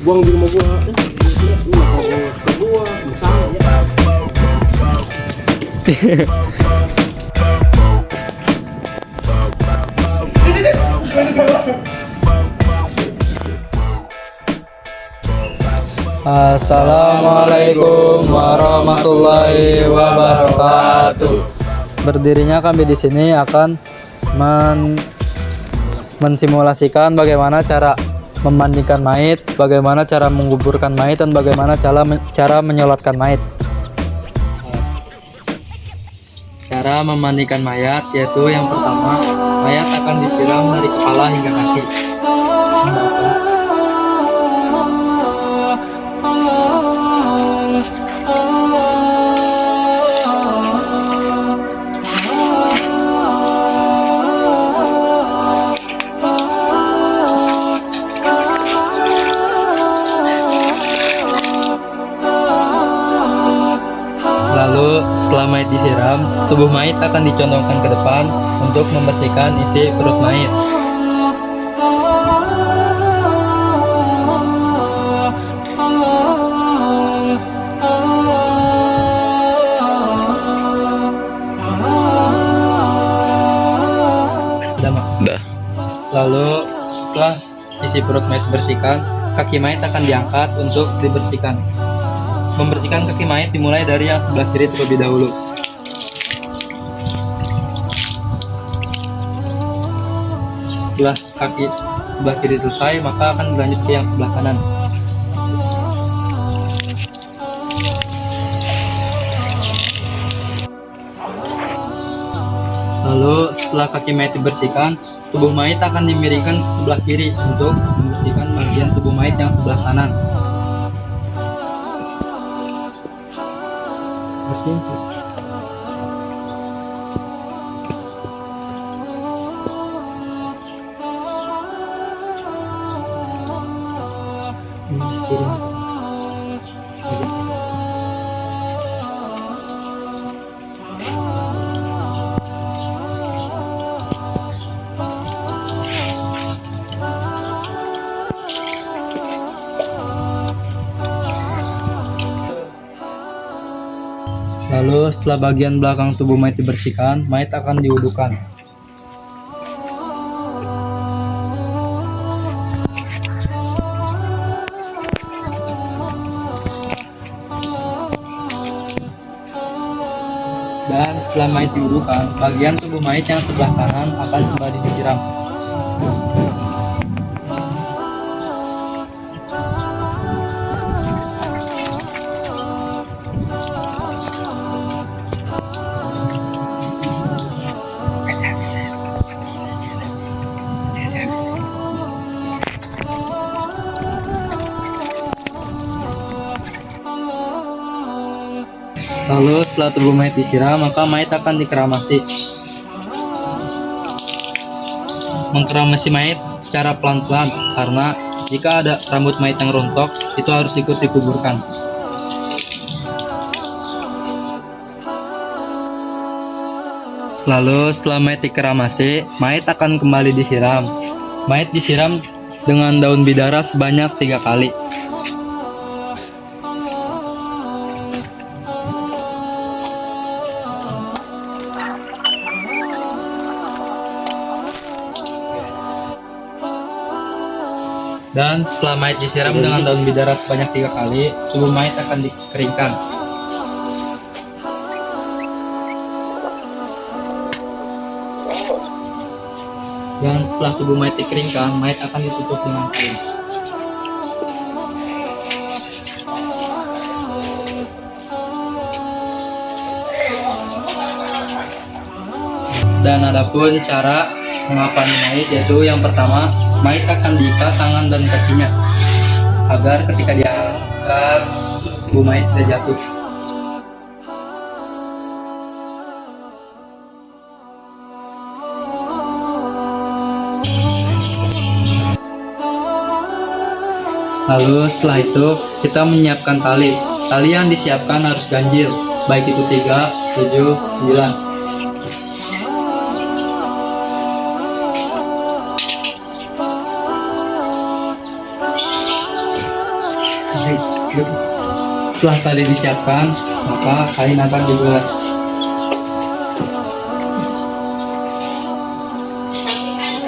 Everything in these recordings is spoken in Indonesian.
buang di rumah gua. Ini mah gua misalnya ya. Assalamualaikum warahmatullahi wabarakatuh. Berdirinya kami di sini akan mensimulasikan bagaimana cara memandikan mayit, bagaimana cara menguburkan mayit, dan bagaimana cara menyolatkan mayit. Cara memandikan mayat yaitu yang pertama, mayat akan disiram dari kepala hingga kaki. Lalu setelah mayit disiram, tubuh mayit akan dicondongkan ke depan untuk membersihkan isi perut mayit. Udah. Lalu setelah isi perut mayit dibersihkan, kaki mayit akan diangkat untuk dibersihkan. Membersihkan kaki mayit dimulai dari yang sebelah kiri terlebih dahulu. Setelah kaki sebelah kiri selesai, maka akan berlanjut ke yang sebelah kanan. Lalu setelah kaki mayit dibersihkan, tubuh mayit akan dimiringkan ke sebelah kiri untuk membersihkan bagian tubuh mayit yang sebelah kanan. Lalu setelah bagian belakang tubuh mayit dibersihkan, mayit akan diwudukan. Dan setelah mayit diwudukan, bagian tubuh mayit yang sebelah kanan akan kembali disiram. Lalu setelah tubuh mayit disiram, maka mayit akan dikeramasi. Mengkeramasi mayit secara pelan-pelan, karena jika ada rambut mayit yang rontok, itu harus ikut dikuburkan. Lalu setelah mayit dikeramasi, mayit akan kembali disiram. Mayit disiram dengan daun bidara sebanyak 3 kali. Dan setelah mayit disiram dengan daun bidara sebanyak 3 kali, tubuh mayit akan dikeringkan. Dan setelah tubuh mayit dikeringkan, mayit akan ditutup dengan kain. Dan adapun cara mengapani mayit, yaitu yang pertama, mayit akan diikat tangan dan kakinya agar ketika dia angkat, tubuh mayit tidak jatuh. Lalu setelah itu kita menyiapkan tali. Tali yang disiapkan harus ganjil, baik itu 3, 7, 9. Setelah tali disiapkan, maka kain akan dibuat.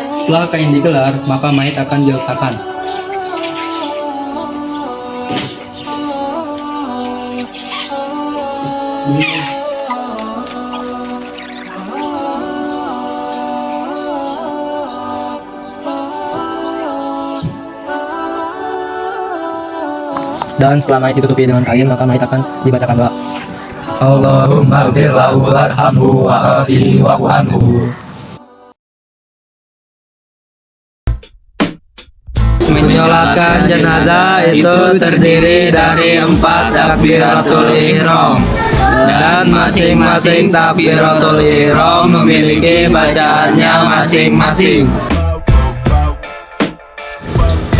Setelah kain digelar, maka mayat akan diletakkan. Dan setelah mayat ditutupi dengan kain, maka mayat akan dibacakan doa. Allahumma ighfir lahu warhamhu wa'afihi wa'fu anhu. Menyolatkan jenazah itu terdiri dari 4 takbiratul ihram, dan masing-masing takbiratul ihram memiliki bacaannya masing-masing.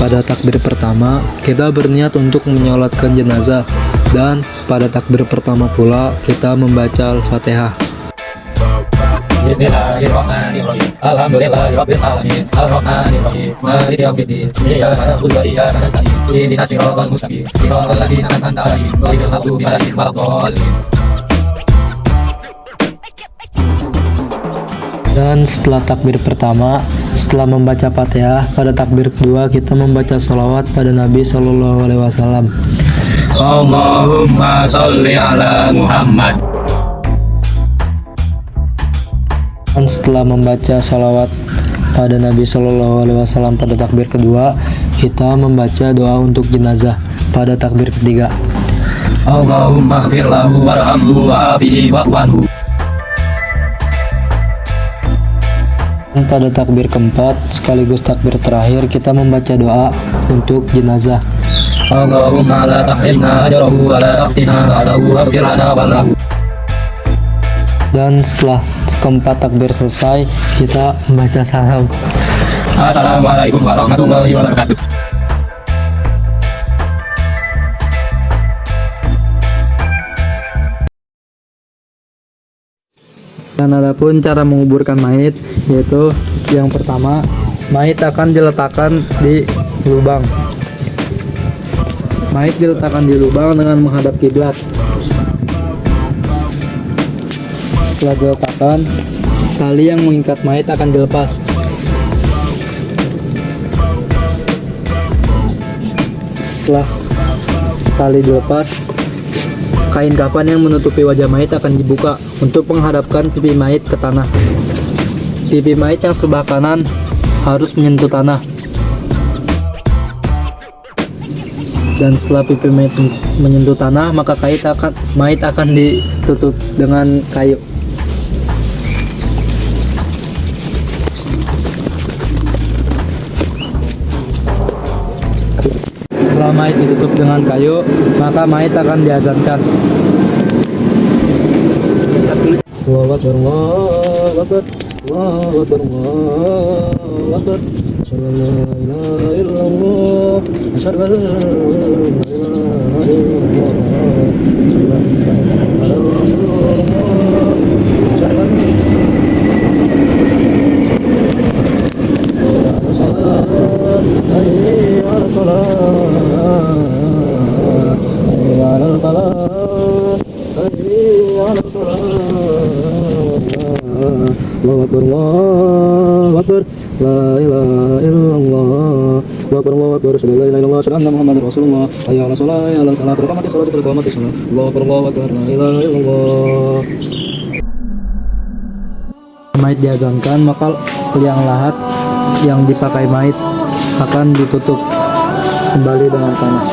Pada takbir pertama, kita berniat untuk menyolatkan jenazah, dan pada takbir pertama pula kita membaca Al-Fatihah. Bismillahirrahmanirrahim. Alhamdulillahirabbil alamin. Arrahmanirrahim. Maliki yaumiddin. Iyyaka na'budu wa iyyaka nasta'in. Ihdinas siratal mustaqim. Siratal ladzina an'amta 'alaihim ghairil maghdubi 'alaihim waladdallin. Dan setelah takbir pertama, setelah membaca Fatihah, pada takbir kedua kita membaca sholawat pada Nabi Shallallahu Alaihi Wasallam. Allahumma sholli ala Muhammad. Dan setelah membaca sholawat pada Nabi Shallallahu Alaihi Wasallam pada takbir kedua, kita membaca doa untuk jenazah pada takbir ketiga. Allahumma ighfir lahu warhamhu wa'afihi wa'fu anhu. Dan pada takbir keempat sekaligus takbir terakhir kita membaca doa untuk jenazah. Allahumma la tahrimna ajrahu wa la taftina ba'dahu waghfir lana wa lahu. Dan setelah keempat takbir selesai, kita membaca salam. Assalamualaikum warahmatullahi wabarakatuh. Dan adapun cara menguburkan mayit, yaitu yang pertama, mayit akan diletakkan di lubang. Mayit diletakkan di lubang dengan menghadap kiblat. Setelah diletakkan, tali yang mengikat mayit akan dilepas. Setelah tali dilepas, kain kafan yang menutupi wajah mayit akan dibuka untuk menghadapkan pipi mayit ke tanah. Pipi mayit yang sebelah kanan harus menyentuh tanah. Dan setelah pipi mayit menyentuh tanah, maka mayit akan ditutup dengan kayu. Setelah mayit ditutup dengan kayu, maka mayit akan diazankan. Allahu Akbar, Allahu Akbar, Allahu Akbar, Allahu Akbar. Asyhadu an la ilaha illallah, asyhadu an la ilaha illallah, asyhadu anna Muhammadar Rasulullah, asyhadu anna hayya 'alas salat, hayya 'alal falah, hayya 'alal falah. Allahu Akbar, Allahu Akbar, la ilaha illallah, Allahu Akbar, Allahu Akbar, asyhadu an la ilaha illallah, asyhadu anna Muhammadar Rasulullah, hayya 'alas salat, hayya 'alal falah, qad qamatis salat, qad qamatis salat. Allahu Akbar, Allahu Akbar, la ilaha illallah. Mayit diazankan, maka liang lahat yang dipakai mayit akan ditutup kembali dengan tanah.